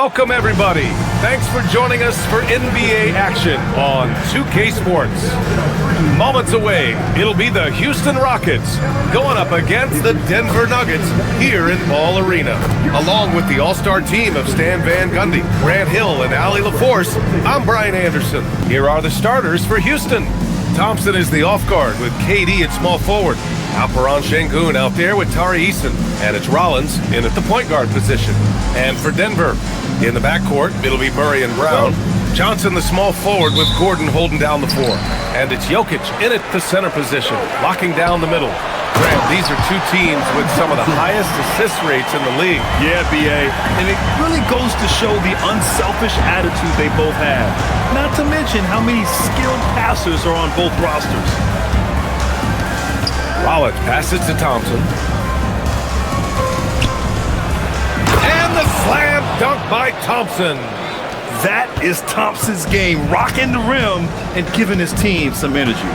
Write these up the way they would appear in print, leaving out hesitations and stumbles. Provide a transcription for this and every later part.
Welcome, everybody. Thanks for joining us for NBA action on 2K Sports. Moments away, it'll be the Houston Rockets going up against the Denver Nuggets here in Ball Arena. Along with the all-star team of Stan Van Gundy, Grant Hill, and Allie LaForce, I'm Brian Anderson. Here are the starters for Houston. Thompson is the off guard with KD at small forward. Alperen Sengun out there with Tari Eason, and it's Rollins in at the point guard position. And for Denver, in the backcourt, it'll be Murray and Brown. Johnson the small forward with Gordon holding down the floor. And it's Jokic in at the center position, locking down the middle. Grant, these are two teams with some of the highest assist rates in the league. Yeah, B.A., and it really goes to show the unselfish attitude they both have. Not to mention how many skilled passers are on both rosters. Rollins passes to Thompson. And the slam dunk by Thompson. That is Thompson's game, rocking the rim and giving his team some energy.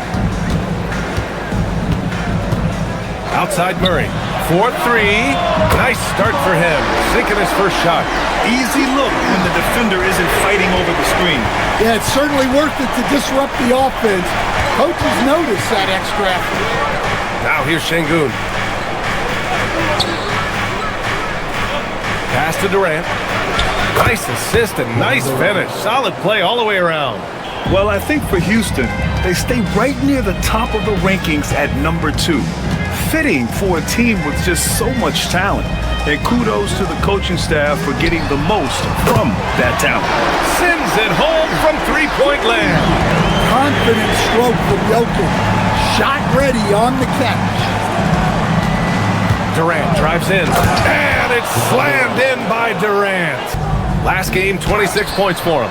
Outside Murray. 4-3. Nice start for him. Sinking his first shot. Easy look when the defender isn't fighting over the screen. Yeah, it's certainly worth it to disrupt the offense. Coaches notice that extra effort. Now here's Sengun. Pass to Durant. Nice assist and nice finish. Solid play all the way around. Well, I think for Houston, they stay right near the top of the rankings at number 2. Fitting for a team with just so much talent. And kudos to the coaching staff for getting the most from that talent. Sends it home from three-point land. Confident stroke from Jokic. Shot ready on the catch. Durant drives in. And it's slammed in by Durant. Last game, 26 points for him.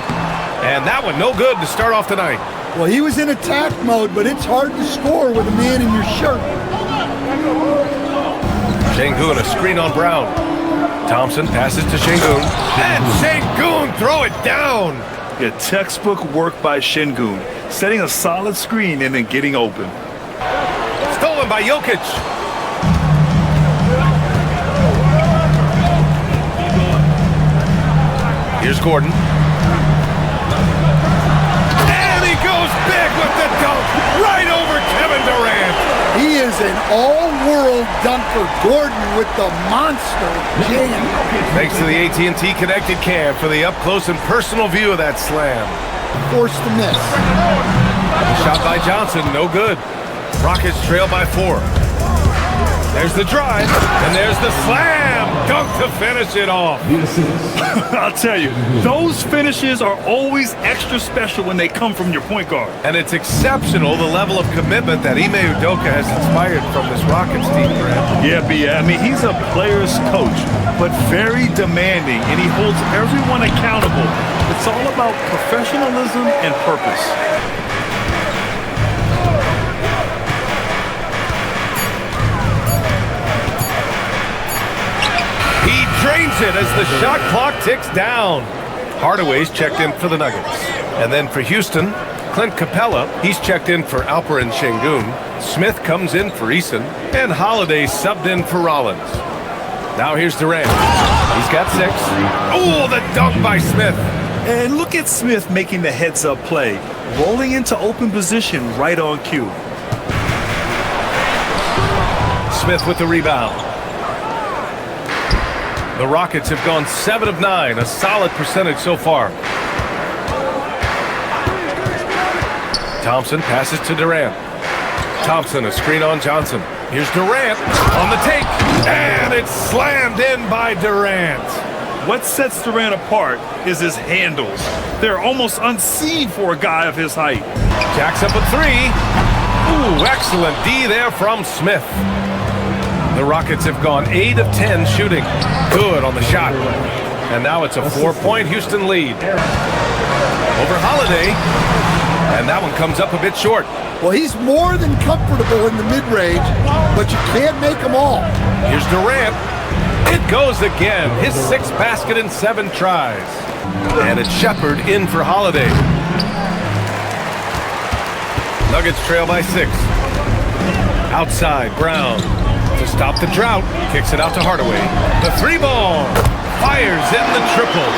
And that one no good to start off tonight. Well, he was in attack mode, but it's hard to score with a man in your shirt. Sengun, a screen on Brown. Thompson passes to Sengun. And Sengun, throw it down. Yeah, textbook work by Sengun, setting a solid screen and then getting open. Stolen by Jokic. Here's Gordon. And he goes big with the dunk right over Kevin Durant. He is an all-world dunker. Gordon with the monster jam. Thanks to the AT&T Connected Cam for the up-close and personal view of that slam. Forced to miss. Shot by Johnson, no good. Rockets trail by 4. There's the drive, and there's the slam dunk to finish it off. I'll tell you, those finishes are always extra special when they come from your point guard. And it's exceptional the level of commitment that Ime Udoka has inspired from this Rockets team, Grant. Yeah, B.A., I mean, he's a player's coach, but very demanding, and he holds everyone accountable. It's all about professionalism and purpose. Drains it as the shot clock ticks down. Hardaway's checked in for the Nuggets. And then for Houston, Clint Capella, he's checked in for Alperen Sengun. Smith comes in for Eason. And Holiday subbed in for Rollins. Now here's Durant. He's got 6. Oh, the dunk by Smith. And look at Smith making the heads-up play, rolling into open position right on cue. Smith with the rebound. The Rockets have gone 7 of 9, a solid percentage so far. Thompson passes to Durant. Thompson, a screen on Johnson. Here's Durant on the take, and it's slammed in by Durant. What sets Durant apart is his handles. They're almost unseen for a guy of his height. Jacks up a 3. Ooh, excellent D there from Smith. The Rockets have gone 8 of 10 shooting. Good on the shot. And now it's a 4-point Houston lead. Over Holiday. And that one comes up a bit short. Well, he's more than comfortable in the mid-range, but you can't make them all. Here's Durant. It goes again. His 6th basket in 7 tries. And it's Shepard in for Holiday. Nuggets trail by 6. Outside, Brown. To stop the drought, kicks it out to Hardaway. The 3-ball fires in the triple.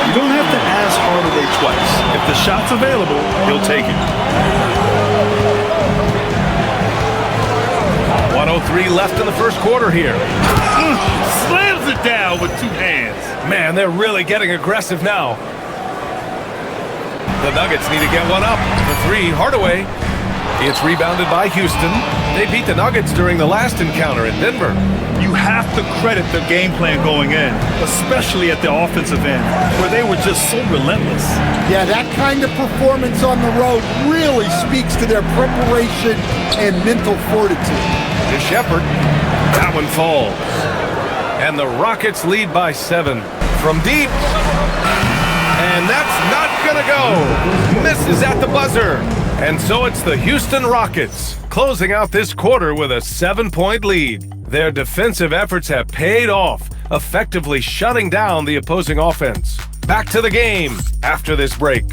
You don't have to ask Hardaway twice. If the shot's available, he'll take it. 1:03 left in the first quarter here. Slams it down with two hands. Man, they're really getting aggressive now. The Nuggets need to get one up. The three, Hardaway. It's rebounded by Houston. They beat the Nuggets during the last encounter in Denver. You have to credit the game plan going in, especially at the offensive end, where they were just so relentless. Yeah, that kind of performance on the road really speaks to their preparation and mental fortitude. To Shepherd. That one falls. And the Rockets lead by 7. From deep. And that's not gonna go. Misses at the buzzer. And so it's the Houston Rockets closing out this quarter with a 7-point lead. Their defensive efforts have paid off, effectively shutting down the opposing offense. Back to the game after this break.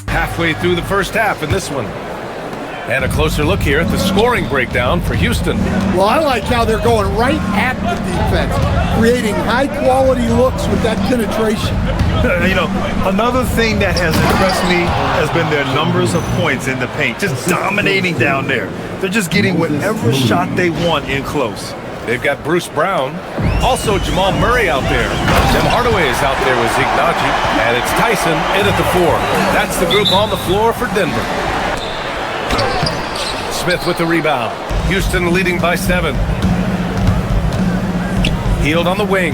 Halfway through the first half in this one. And a closer look here at the scoring breakdown for Houston. Well, I like how they're going right at the defense, creating high-quality looks with that penetration. You know, another thing that has impressed me has been their numbers of points in the paint, just dominating down there. They're just getting whatever shot they want in close. They've got Bruce Brown, also Jamal Murray out there. Tim Hardaway is out there with Zeke Naji, and it's Tyson in at the 4. That's the group on the floor for Denver. Smith with the rebound. Houston leading by 7. Hield on the wing.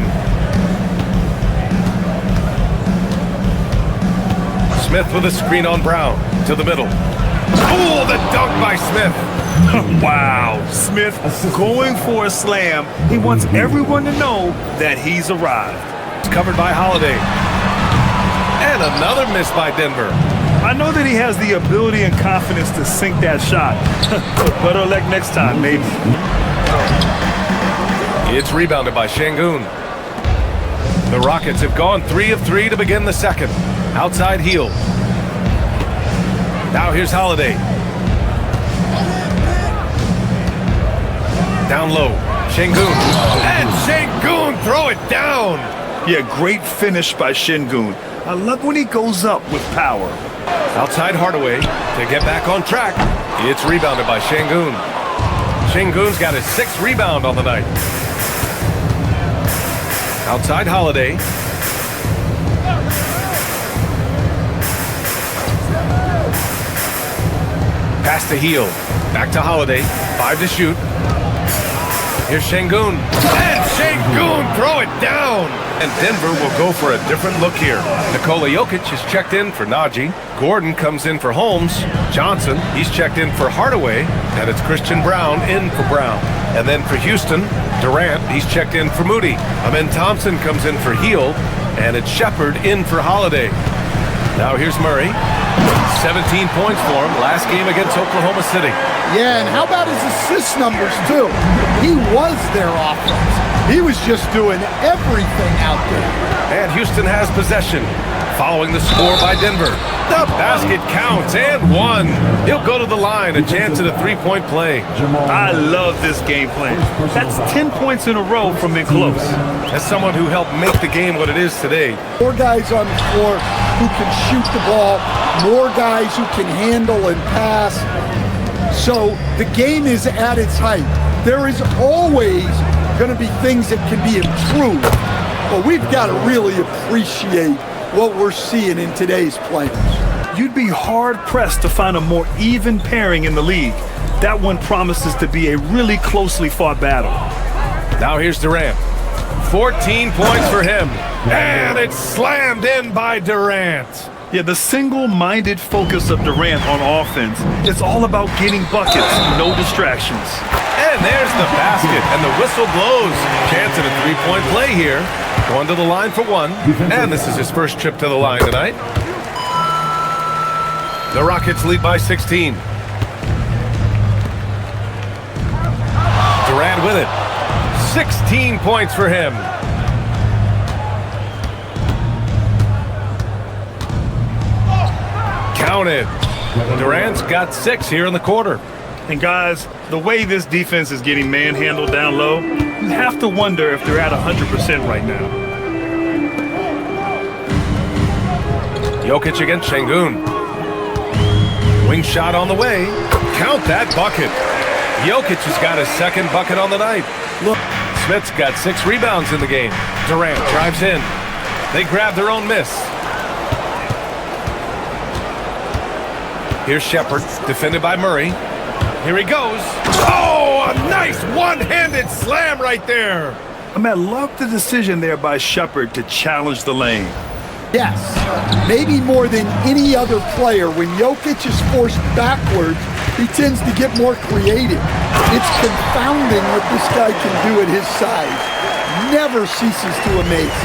Smith with a screen on Brown to the middle. Oh, the dunk by Smith. Wow, Smith going for a slam. He wants everyone to know that he's arrived. It's covered by Holiday. And another miss by Denver. I know that he has the ability and confidence to sink that shot. But better luck next time, maybe. It's rebounded by Şengün. The Rockets have gone 3 of 3 to begin the second. Outside heel. Now here's Holiday. Down low. Şengün. And Şengün throw it down. Yeah, great finish by Şengün. I love when he goes up with power. Outside Hardaway to get back on track. It's rebounded by Şengün. Şengün's got his 6th rebound on the night. Outside Holiday. Pass to Hield. Back to Holiday. 5 to shoot. Here's Şengün. And Şengün throw it down. And Denver will go for a different look here. Nikola Jokic is checked in for Naji. Gordon comes in for Holmes. Johnson, he's checked in for Hardaway. And it's Christian Braun in for Brown. And then for Houston, Durant, he's checked in for Moody. Amen Thompson comes in for Hield. And it's Shepherd in for Holiday. Now here's Murray. 17 points for him last game against Oklahoma City. Yeah, and how about his assist numbers, too? He was their offense. He was just doing everything out there. And Houston has possession, following the score by Denver. The basket counts, and 1. He'll go to the line, a chance at a 3-point play. I love this game plan. That's 10 points in a row from in close. As someone who helped make the game what it is today. More guys on the floor who can shoot the ball, more guys who can handle and pass. So the game is at its height. There is always going to be things that can be improved, but we've got to really appreciate what we're seeing in today's players. You'd be hard-pressed to find a more even pairing in the league. That one promises to be a really closely fought battle. Now here's Durant. 14 points for him. And it's slammed in by Durant. Yeah, the single-minded focus of Durant on offense, it's all about getting buckets, no distractions. And there's the basket, and the whistle blows. Chance at a 3-point play here. Going to the line for 1. And this is his first trip to the line tonight. The Rockets lead by 16. Durant with it. 16 points for him. Counted. Durant's got 6 here in the quarter. And guys, the way this defense is getting manhandled down low, you have to wonder if they're at 100% right now. Jokic against Şengün. Wing shot on the way. Count that bucket. Jokic has got his second bucket on the night. Look, Smith's got 6 rebounds in the game. Durant drives in. They grab their own miss. Here's Shepard, defended by Murray. Here he goes. Oh, a nice one-handed slam right there. Ahmed, love the decision there by Shepard to challenge the lane. yes, maybe more than any other player. When Jokic is forced backwards, he tends to get more creative. It's confounding what this guy can do at his size. Never ceases to amaze.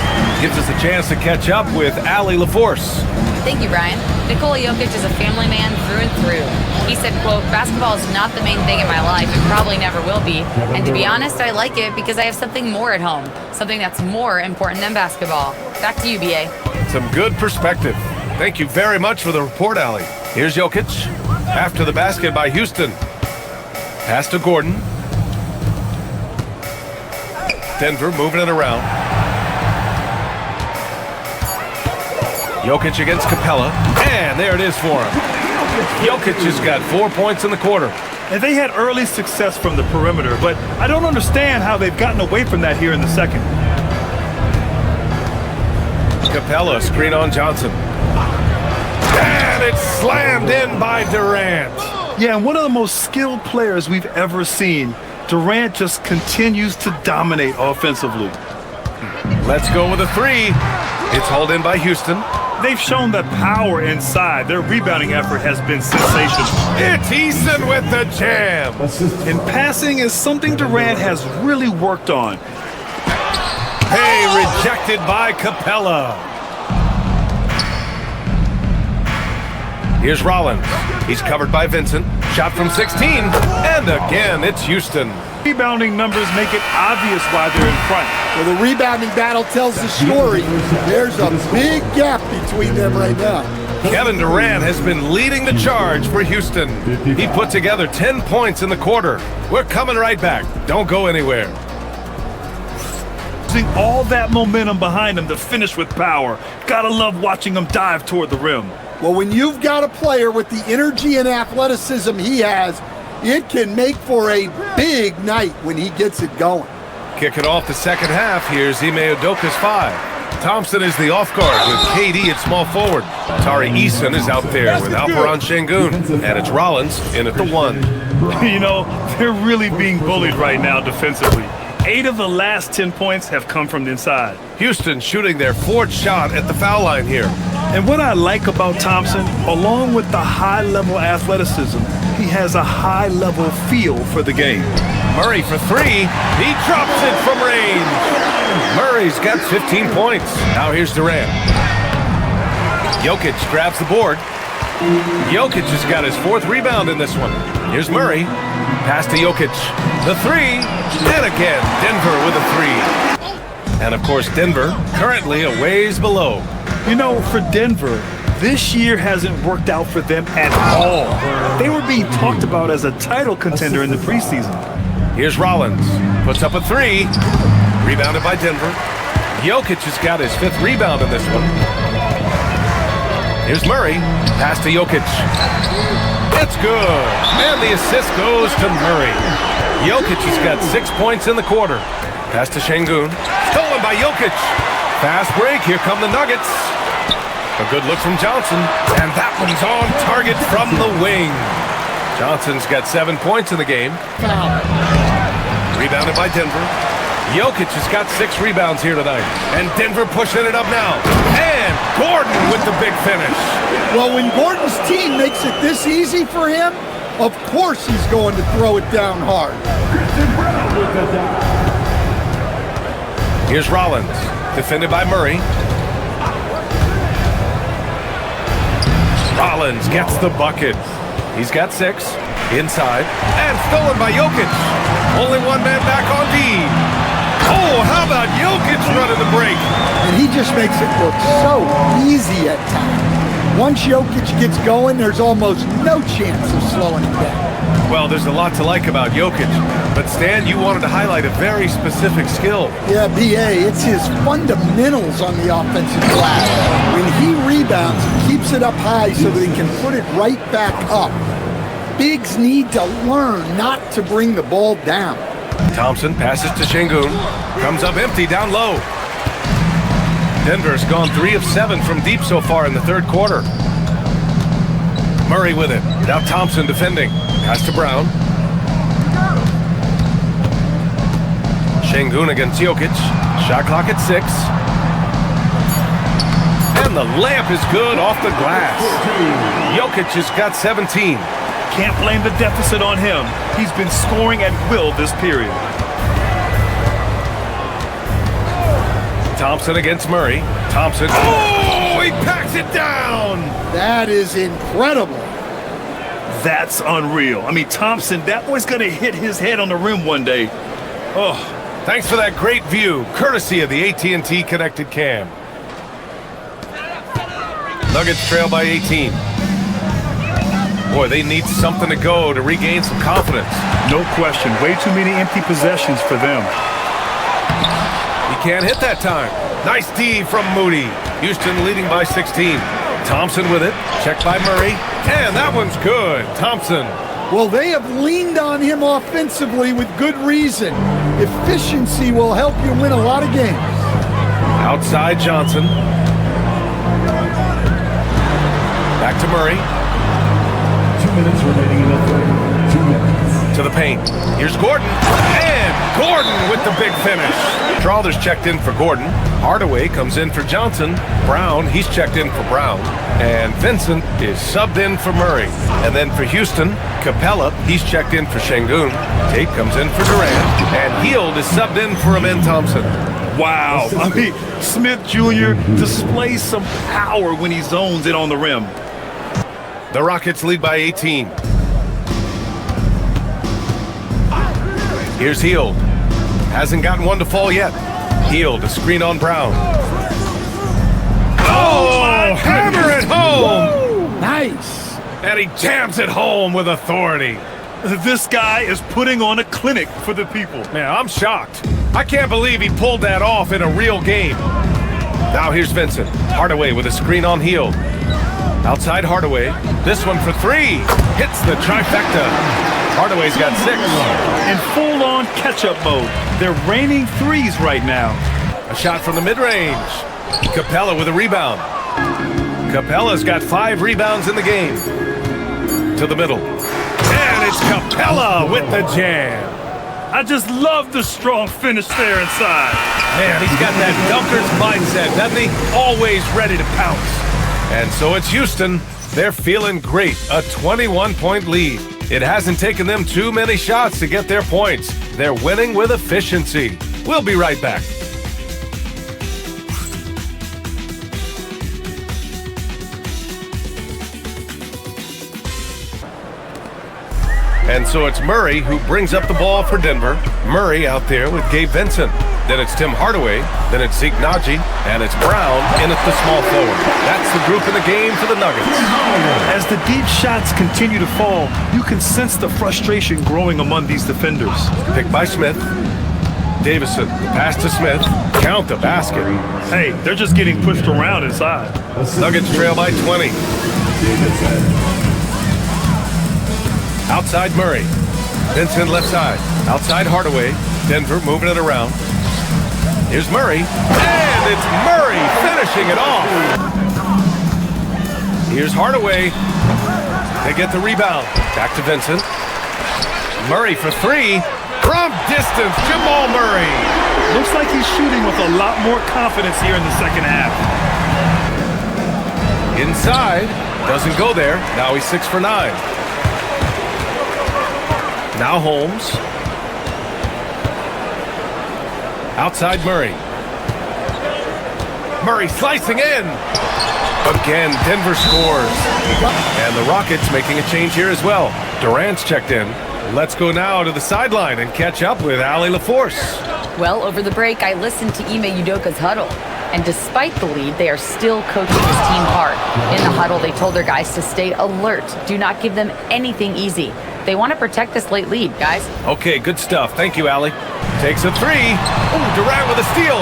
Gives us a chance to catch up with Allie LaForce. Thank you, Brian. Nikola Jokic is a family man through and through. He said, quote, "Basketball is not the main thing in my life. It probably never will be. And to be honest, I like it because I have something more at home. Something that's more important than basketball." Back to you, BA. Some good perspective. Thank you very much for the report, Allie. Here's Jokic. After the basket by Houston. Pass to Gordon. Denver moving it around. Jokic against Capella. And there it is for him. Jokic has got 4 points in the quarter. And they had early success from the perimeter, but I don't understand how they've gotten away from that here in the second. Capella, screen on Johnson. And it's slammed in by Durant. Yeah, and one of the most skilled players we've ever seen. Durant just continues to dominate offensively. Let's go with a three. It's hauled in by Houston. They've shown that power inside. Their rebounding effort has been sensational. It's Eason with the jam. And passing is something Durant has really worked on. Hey, rejected by Capella. Here's Rollins. He's covered by Vincent. Shot from 16. And again, it's Houston. Rebounding numbers make it obvious why they're in front. Well, the rebounding battle tells the story. There's a big gap between them right now. Kevin Durant has been leading the charge for Houston. He put together 10 points in the quarter. We're coming right back. Don't go anywhere. Using all that momentum behind him to finish with power. Gotta love watching him dive toward the rim. Well, when you've got a player with the energy and athleticism he has, it can make for a big night when he gets it going. Kicking off the second half, here's Ime Udoka's 5. Thompson is the off guard with KD at small forward. Tari Eason is out there with Alperen Şengün. And it's Rollins in at the 1. You know, they're really being bullied right now defensively. 8 of the last 10 points have come from the inside. Houston shooting their 4th shot at the foul line here. And what I like about Thompson, along with the high-level athleticism, he has a high-level feel for the game. Murray for 3. He drops it from range. Murray's got 15 points. Now here's Durant. Jokic grabs the board. Jokic has got his 4th rebound in this one. Here's Murray. Pass to Jokic. The 3. And again, Denver with a 3. And of course, Denver currently a ways below. You know, for Denver, this year hasn't worked out for them at all. They were being talked about as a title contender in the preseason. Here's Rollins. Puts up a 3. Rebounded by Denver. Jokic has got his 5th rebound in this one. Here's Murray. Pass to Jokic. It's good. And the assist goes to Murray. Jokic has got 6 points in the quarter. Pass to Şengün. Stolen by Jokic. Fast break. Here come the Nuggets. A good look from Johnson. And that one's on target from the wing. Johnson's got 7 points in the game. Rebounded by Denver. Jokic has got 6 rebounds here tonight. And Denver pushing it up now. And Gordon with the big finish. Well, when Gordon's team makes it this easy for him, of course he's going to throw it down hard. Here's Rollins, defended by Murray. Rollins gets the bucket. He's got 6, inside, and stolen by Jokic. Only one man back on D. Oh, how about Jokic running the break? And he just makes it look so easy at times. Once Jokic gets going, there's almost no chance of slowing him down. Well, there's a lot to like about Jokic, but but Stan, you wanted to highlight a very specific skill. Yeah, BA, it's his fundamentals on the offensive glass. When he rebounds, he keeps it up high so that he can put it right back up. Bigs need to learn not to bring the ball down. Thompson passes to Şengün. Comes up empty down low. Denver's gone 3 of 7 from deep so far in the third quarter. Murray with it. Now Thompson defending. Pass to Brown. Şengün against Jokic. Shot clock at 6. And the layup is good off the glass. Jokic has got 17. Can't blame the deficit on him. He's been scoring at will this period. Thompson against Murray. Thompson. Oh, he packs it down. That is incredible. That's unreal. I mean, Thompson, that boy's going to hit his head on the rim one day. Oh, thanks for that great view, courtesy of the AT&T Connected Cam. Nuggets trail by 18. Boy, they need something to go to regain some confidence. No question. Way too many empty possessions for them. He can't hit that time. Nice D from Moody. Houston leading by 16. Thompson with it. Checked by Murray. And that one's good. Thompson. Well, they have leaned on him offensively with good reason. Efficiency will help you win a lot of games. Outside Johnson. Back to Murray. 2 minutes remaining in the third. 2 minutes. To the paint. Here's Gordon. And Gordon with the big finish. Strawther's checked in for Gordon. Hardaway comes in for Johnson. Brown, he's checked in for Brown. And Vincent is subbed in for Murray. And then for Houston, Capella, he's checked in for Şengün. Tate comes in for Durant. And Hield is subbed in for Amen Thompson. Wow. I mean, Smith Jr. displays some power when he zones it on the rim. The Rockets lead by 18. Here's Hield. Hasn't gotten one to fall yet. Hield, a screen on Brown. Oh, hammer it home! Nice. And he jams it home with authority. This guy is putting on a clinic for the people. Man, I'm shocked. I can't believe he pulled that off in a real game. Now here's Vincent. Hardaway with a screen on Hield. Outside Hardaway. This one for 3. Hits the trifecta. Hardaway's got 6. In full-on catch-up mode. They're raining threes right now. A shot from the mid-range. Capella with a rebound. Capella's got 5 rebounds in the game. To the middle. And it's Capella with the jam. I just love the strong finish there inside. Man, he's got that dunker's mindset, doesn't he? Always ready to pounce. And so it's Houston. They're feeling great. A 21-point lead. It hasn't taken them too many shots to get their points. They're winning with efficiency. We'll be right back. And so it's Murray who brings up the ball for Denver. Murray out there with Gabe Vincent. Then it's Tim Hardaway. Then it's Zeke Naji. And it's Brown in at the small forward. That's the group in the game for the Nuggets. As the deep shots continue to fall, you can sense the frustration growing among these defenders. Picked by Smith. Davison, pass to Smith. Count the basket. Hey, they're just getting pushed around inside. Nuggets trail by 20. Outside Murray. Vincent left side. Outside Hardaway. Denver moving it around. Here's Murray. And it's Murray finishing it off. Here's Hardaway. They get the rebound. Back to Vincent. Murray for 3. From distance, Jamal Murray. Looks like he's shooting with a lot more confidence here in the second half. Inside. Doesn't go there. Now he's 6 for 9. Now Holmes. Outside Murray. Murray slicing in. Again, Denver scores. And the Rockets making a change here as well. Durant's checked in. Let's go now to the sideline and catch up with Allie LaForce. Well, over the break, I listened to Ime Udoka's huddle. And despite the lead, they are still coaching his team hard. In the huddle, they told their guys to stay alert. Do not give them anything easy. They want to protect this late lead, guys. Okay, good stuff. Thank you, Allie. Takes a three. Oh, Durant with a steal.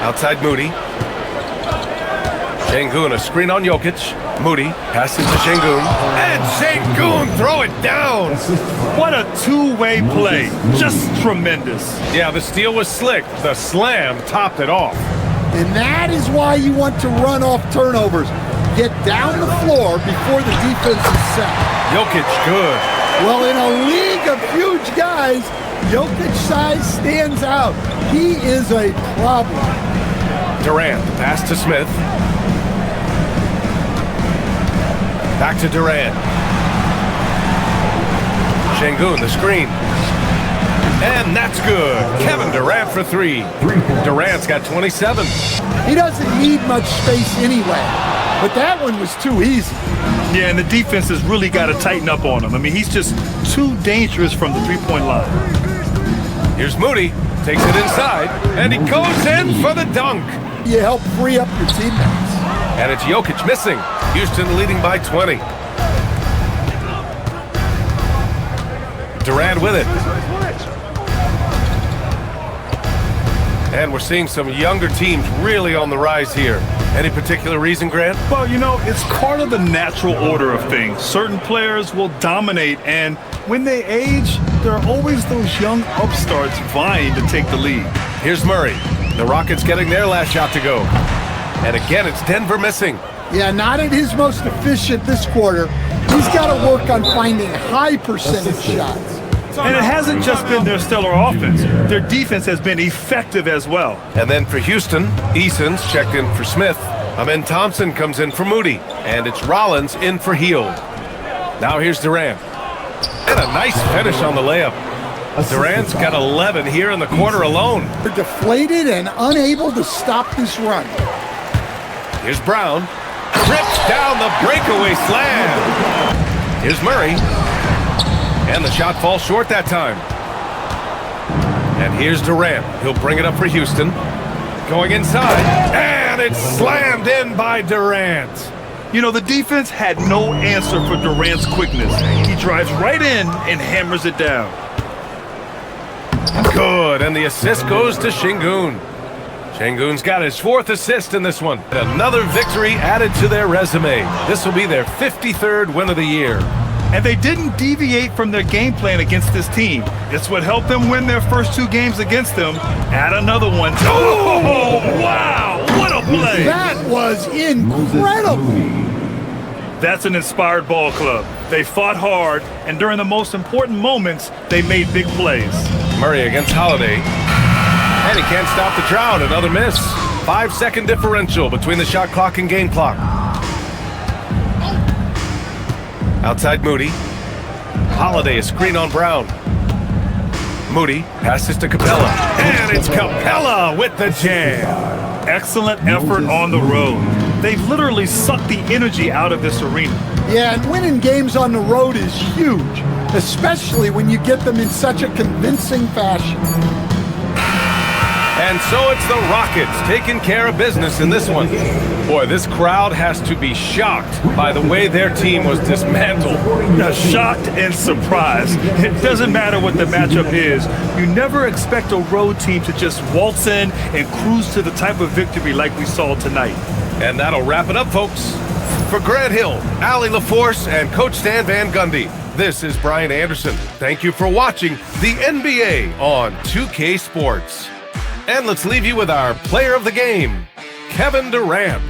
Outside Moody. Şengün, a screen on Jokic. Moody passes to Şengün. And Şengün throw it down. What a two-way play. Just tremendous. Yeah, the steal was slick. The slam topped it off. And that is why you want to run off turnovers. Get down the floor before the defense is set. Jokic, good. Well, in a league of huge guys, Jokic size stands out. He is a problem. Durant, pass to Smith. Back to Durant. Şengün, the screen. And that's good. Kevin Durant for three. Durant's got 27. He doesn't need much space anyway, but that one was too easy. Yeah, and the defense has really got to tighten up on him. I mean, he's just too dangerous from the three-point line. Here's Moody. Takes it inside. And he goes in for the dunk. You help free up your teammates. And it's Jokic missing. Houston leading by 20. Durant with it. And we're seeing some younger teams really on the rise here. Any particular reason, Grant? Well, you know, it's part of the natural order of things. Certain players will dominate, and when they age, there are always those young upstarts vying to take the lead. Here's Murray. The Rockets getting their last shot to go. And again, it's Denver missing. Yeah, not at his most efficient this quarter. He's got to work on finding high percentage shots. And it hasn't just been their stellar offense. Their defense has been effective as well. And then for Houston, Eason's checked in for Smith. Amen Thompson comes in for Moody. And it's Rollins in for Hield. Now here's Durant. And a nice finish on the layup. Durant's got 11 here in the quarter alone. They're deflated and unable to stop this run. Here's Brown. Trips down the breakaway slam. Here's Murray. And the shot falls short that time. And here's Durant. He'll bring it up for Houston. Going inside. And it's slammed in by Durant. You know, the defense had no answer for Durant's quickness. He drives right in and hammers it down. Good. And the assist goes to Şengün. Şengün's got his fourth assist in this one. Another victory added to their resume. This will be their 53rd win of the year. And they didn't deviate from their game plan against this team. It's what helped them win their first two games against them. Add another one. Oh, wow! What a play! That was incredible. That's an inspired ball club. They fought hard, and during the most important moments, they made big plays. Murray against Holiday. And he can't stop the drought. Another miss. 5-second differential between the shot clock and game clock. Outside Moody. Holiday, a screen on Brown. Moody passes to Capella. And it's Capella with the jam. Excellent effort on the road. They've literally sucked the energy out of this arena. Yeah, and winning games on the road is huge, especially when you get them in such a convincing fashion. And so it's the Rockets taking care of business in this one. Boy, this crowd has to be shocked by the way their team was dismantled. Now, shocked and surprised. It doesn't matter what the matchup is. You never expect a road team to just waltz in and cruise to the type of victory like we saw tonight. And that'll wrap it up, folks. For Grant Hill, Allie LaForce, and Coach Stan Van Gundy, this is Brian Anderson. Thank you for watching the NBA on 2K Sports. And let's leave you with our player of the game, Kevin Durant.